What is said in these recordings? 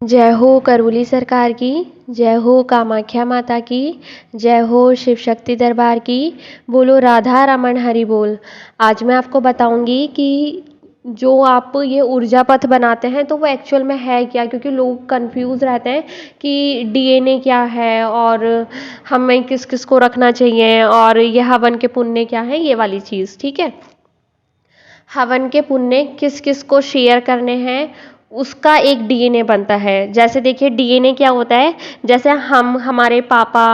जय हो करौली सरकार की, जय हो कामाख्या माता की, जय हो शिव शक्ति दरबार की, बोलो राधा रमन हरि बोल। आज मैं आपको बताऊंगी कि जो आप ये ऊर्जा पथ बनाते हैं तो वो एक्चुअल में है क्या, क्योंकि लोग कंफ्यूज रहते हैं कि डीएनए क्या है और हमें किस किस को रखना चाहिए और ये हवन के पुण्य क्या है, ये वाली चीज़। ठीक है, हवन के पुण्य किस किस को शेयर करने हैं उसका एक डीएनए बनता है। जैसे देखिए डीएनए क्या होता है, जैसे हम, हमारे पापा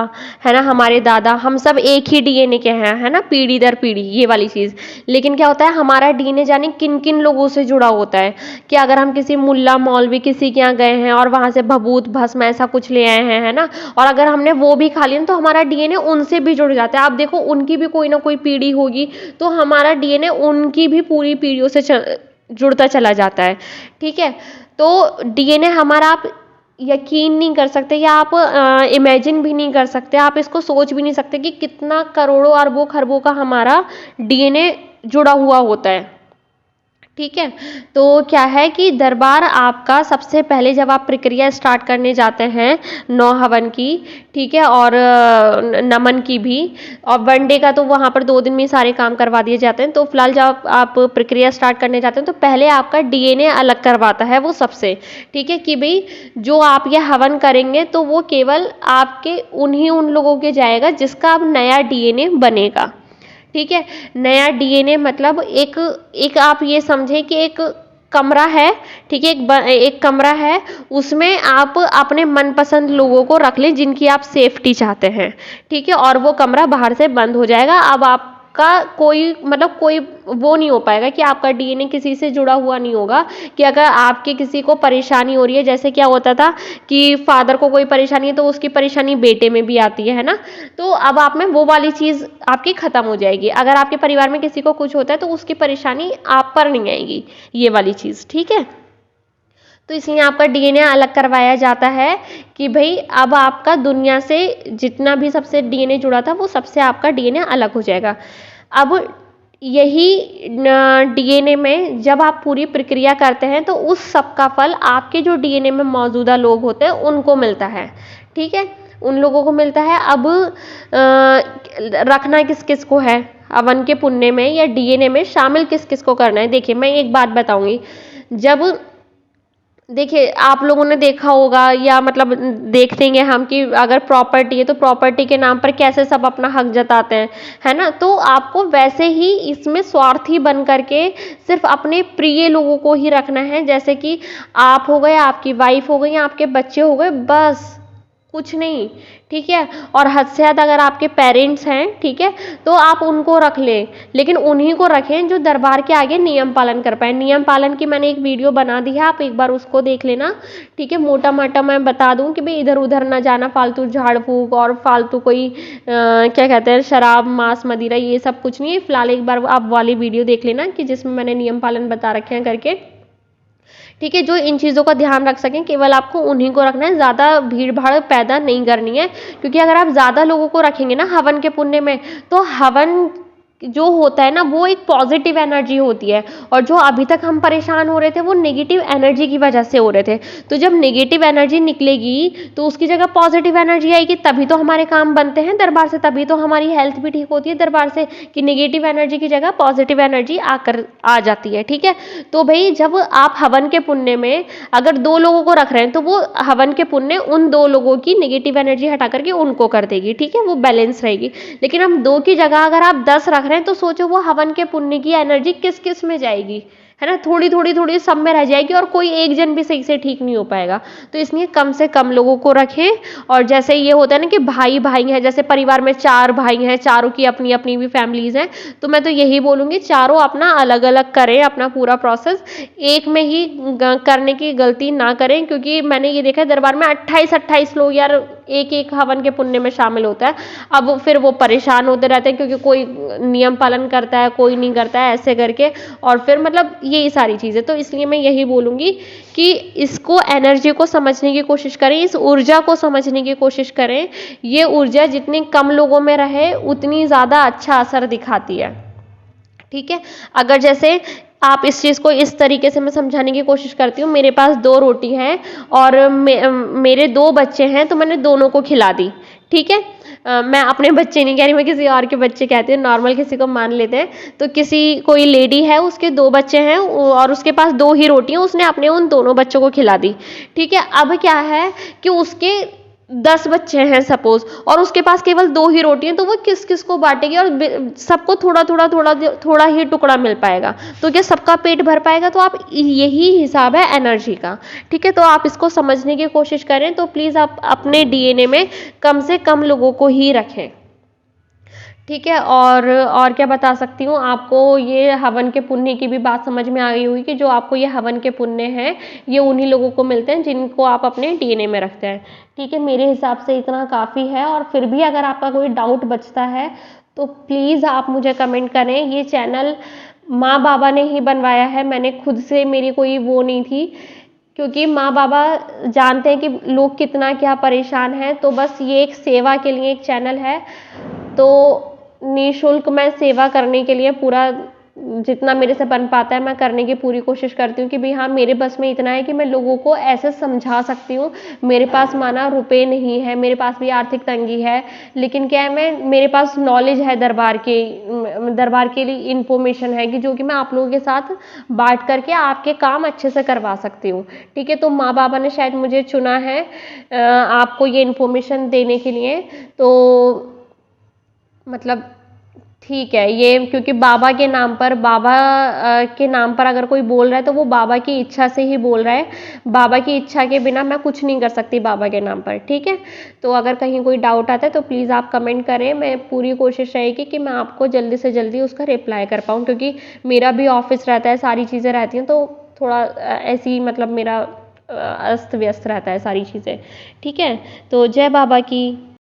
है ना, हमारे दादा, हम सब एक ही डीएनए के हैं, है ना, पीढ़ी दर पीढ़ी, ये वाली चीज़। लेकिन क्या होता है, हमारा डीएनए जाने किन किन लोगों से जुड़ा होता है कि अगर हम किसी मुल्ला मौलवी किसी के यहाँ गए हैं और वहाँ से भभूत भस्म ऐसा कुछ ले आए हैं, है ना, और अगर हमने वो भी खा लिया तो हमारा डीएनए उनसे भी जुड़ जाता है। आप देखो उनकी भी कोई ना कोई पीढ़ी होगी तो हमारा डीएनए उनकी भी पूरी पीढ़ियों से जुड़ता चला जाता है। ठीक है, तो डीएनए हमारा आप यकीन नहीं कर सकते या आप इमेजिन भी नहीं कर सकते, आप इसको सोच भी नहीं सकते कि कितना करोड़ों अरबों खरबों का हमारा डीएनए जुड़ा हुआ होता है। ठीक है, तो क्या है कि दरबार आपका सबसे पहले जब आप प्रक्रिया स्टार्ट करने जाते हैं 9 हवन की, ठीक है, और नमन की भी, और 1 डे का तो वहाँ पर 2 दिन में सारे काम करवा दिए जाते हैं। तो फिलहाल जब आप प्रक्रिया स्टार्ट करने जाते हैं तो पहले आपका डीएनए अलग करवाता है वो सबसे। ठीक है, कि भाई जो आप ये हवन करेंगे तो वो केवल आपके उन लोगों के जाएगा जिसका अब नया डीएनए बनेगा। ठीक है, नया डीएनए मतलब एक आप ये समझें कि एक कमरा है। ठीक है, एक कमरा है, उसमें आप अपने मनपसंद लोगों को रख लें जिनकी आप सेफ्टी चाहते हैं। ठीक है, और वो कमरा बाहर से बंद हो जाएगा। अब आपका कोई मतलब कोई वो नहीं हो पाएगा कि आपका डीएनए किसी से जुड़ा हुआ नहीं होगा, कि अगर आपके किसी को परेशानी हो रही है, जैसे क्या होता था कि फादर को कोई परेशानी है तो उसकी परेशानी बेटे में भी आती है ना, तो अब आप में वो वाली चीज़ आपकी ख़त्म हो जाएगी। अगर आपके परिवार में किसी को कुछ होता है तो उसकी परेशानी आप पर नहीं आएगी, ये वाली चीज़। ठीक है, तो इसलिए आपका डीएनए अलग करवाया जाता है कि भाई अब आपका दुनिया से जितना भी सबसे डीएनए जुड़ा था वो सबसे आपका डीएनए अलग हो जाएगा। अब यही डीएनए में जब आप पूरी प्रक्रिया करते हैं तो उस सब का फल आपके जो डीएनए में मौजूदा लोग होते हैं उनको मिलता है। ठीक है, उन लोगों को मिलता है। अब रखना किस किस को है हवन के पुण्य में या डीएनए में शामिल किस किस को करना है। देखिए मैं एक बात बताऊंगी, जब देखिए आप लोगों ने देखा होगा या मतलब देखेंगे हम कि अगर प्रॉपर्टी है तो प्रॉपर्टी के नाम पर कैसे सब अपना हक जताते हैं, है ना, तो आपको वैसे ही इसमें स्वार्थी बन करके सिर्फ अपने प्रिय लोगों को ही रखना है। जैसे कि आप हो गए, आपकी वाइफ हो गई, आपके बच्चे हो गए, बस कुछ नहीं। ठीक है, और हद से हद अगर आपके पेरेंट्स हैं, ठीक है, तो आप उनको रख लें, लेकिन उन्हीं को रखें जो दरबार के आगे नियम पालन कर पाए। नियम पालन की मैंने एक वीडियो बना दी है, आप एक बार उसको देख लेना। ठीक है, मोटा माटा मैं बता दूं कि भाई इधर उधर ना जाना, फालतू झाड़ फूक और फालतू कोई क्या कहते हैं शराब मांस मदिरा, ये सब कुछ नहीं है। फिलहाल एक बार आप वाली वीडियो देख लेना कि जिसमें मैंने नियम पालन बता रखे हैं करके। ठीक है, जो इन चीज़ों का ध्यान रख सकें केवल आपको उन्हीं को रखना है, ज़्यादा भीड़ भाड़ पैदा नहीं करनी है। क्योंकि अगर आप ज़्यादा लोगों को रखेंगे ना हवन के पुण्य में, तो हवन जो होता है ना वो एक पॉजिटिव एनर्जी होती है, और जो अभी तक हम परेशान हो रहे थे वो नेगेटिव एनर्जी की वजह से हो रहे थे। तो जब नेगेटिव एनर्जी निकलेगी तो उसकी जगह पॉजिटिव एनर्जी आएगी, तभी तो हमारे काम बनते हैं दरबार से, तभी तो हमारी हेल्थ भी ठीक होती है दरबार से, कि नेगेटिव एनर्जी की जगह पॉजिटिव एनर्जी आकर आ जाती है। ठीक है, तो भाई जब आप हवन के पुण्य में अगर 2 लोगों को रख रहे हैं तो वो हवन के पुण्य उन 2 लोगों की नेगेटिव एनर्जी हटा करके उनको कर देगी। ठीक है, वो बैलेंस रहेगी। लेकिन हम 2 की जगह अगर आप 10 रख रहे हैं तो सोचो वो हवन के पुण्य की एनर्जी किस किस में जाएगी, है ना, थोड़ी थोड़ी थोड़ी सब में रह जाएगी और कोई एक जन भी सही से ठीक नहीं हो पाएगा। तो इसलिए कम से कम लोगों को रखें। और जैसे ये होता है ना कि भाई भाई हैं, जैसे परिवार में 4 भाई हैं, चारों की अपनी अपनी भी फैमिलीज हैं, तो मैं तो यही बोलूँगी चारों अपना अलग अलग करें अपना पूरा प्रोसेस, एक में ही करने की गलती ना करें। क्योंकि मैंने ये देखा है दरबार में 28-28 लोग यार एक एक हवन के पुण्य में शामिल होता है। अब फिर वो परेशान होते रहते हैं क्योंकि कोई नियम पालन करता है कोई नहीं करता है, ऐसे करके, और फिर मतलब यही सारी चीज़ें। तो इसलिए मैं यही बोलूँगी कि इसको एनर्जी को समझने की कोशिश करें, इस ऊर्जा को समझने की कोशिश करें। ये ऊर्जा जितनी कम लोगों में रहे उतनी ज़्यादा अच्छा असर दिखाती है। ठीक है, अगर जैसे आप इस चीज़ को इस तरीके से मैं समझाने की कोशिश करती हूँ, मेरे पास 2 रोटी हैं और मेरे 2 बच्चे हैं, तो मैंने दोनों को खिला दी, ठीक है? मैं अपने बच्चे नहीं कह रही, मैं किसी और के बच्चे कहती हूँ, नॉर्मल किसी को मान लेते हैं। तो कोई लेडी है, उसके 2 बच्चे हैं और उसके पास 2 ही रोटी हैं, उसने अपने उन दोनों बच्चों को खिला दी, ठीक है? अब क्या है कि उसके 10 बच्चे हैं सपोज, और उसके पास केवल 2 ही रोटी हैं, तो वो किस किस को बांटेगी और सबको थोड़ा थोड़ा थोड़ा थोड़ा ही टुकड़ा मिल पाएगा, तो क्या सबका पेट भर पाएगा? तो आप यही हिसाब है एनर्जी का, ठीक है? तो आप इसको समझने की कोशिश करें, तो प्लीज़ आप अपने डीएनए में कम से कम लोगों को ही रखें, ठीक है? और क्या बता सकती हूँ आपको, ये हवन के पुण्य की भी बात समझ में आ गई होगी कि जो आपको ये हवन के पुण्य हैं, ये उन्हीं लोगों को मिलते हैं जिनको आप अपने डीएनए में रखते हैं, ठीक है? मेरे हिसाब से इतना काफ़ी है, और फिर भी अगर आपका कोई डाउट बचता है तो प्लीज़ आप मुझे कमेंट करें। ये चैनल माँ बाबा ने ही बनवाया है, मैंने खुद से, मेरी कोई वो नहीं थी, क्योंकि माँ बाबा जानते हैं कि लोग कितना क्या परेशान हैं, तो बस ये एक सेवा के लिए एक चैनल है। तो निःशुल्क मैं सेवा करने के लिए पूरा जितना मेरे से बन पाता है मैं करने की पूरी कोशिश करती हूँ कि भाई हाँ, मेरे बस में इतना है कि मैं लोगों को ऐसे समझा सकती हूँ। मेरे पास माना रुपए नहीं है, मेरे पास भी आर्थिक तंगी है, लेकिन क्या है, मेरे पास नॉलेज है, दरबार के लिए इन्फॉर्मेशन है कि जो कि मैं आप लोगों के साथ बांट करके आपके काम अच्छे से करवा सकती हूँ, ठीक है? तो माँ बाबा ने शायद मुझे चुना है आपको ये इन्फॉर्मेशन देने के लिए, तो मतलब ठीक है ये, क्योंकि बाबा के नाम पर अगर कोई बोल रहा है तो वो बाबा की इच्छा से ही बोल रहा है। बाबा की इच्छा के बिना मैं कुछ नहीं कर सकती बाबा के नाम पर, ठीक है? तो अगर कहीं कोई डाउट आता है तो प्लीज़ आप कमेंट करें, मैं पूरी कोशिश रहेगी कि मैं आपको जल्दी से जल्दी उसका रिप्लाई कर पाऊँ, क्योंकि मेरा भी ऑफिस रहता है, सारी चीज़ें रहती हैं, तो थोड़ा ऐसी मतलब मेरा अस्त व्यस्त रहता है सारी चीज़ें, ठीक है? तो जय बाबा की।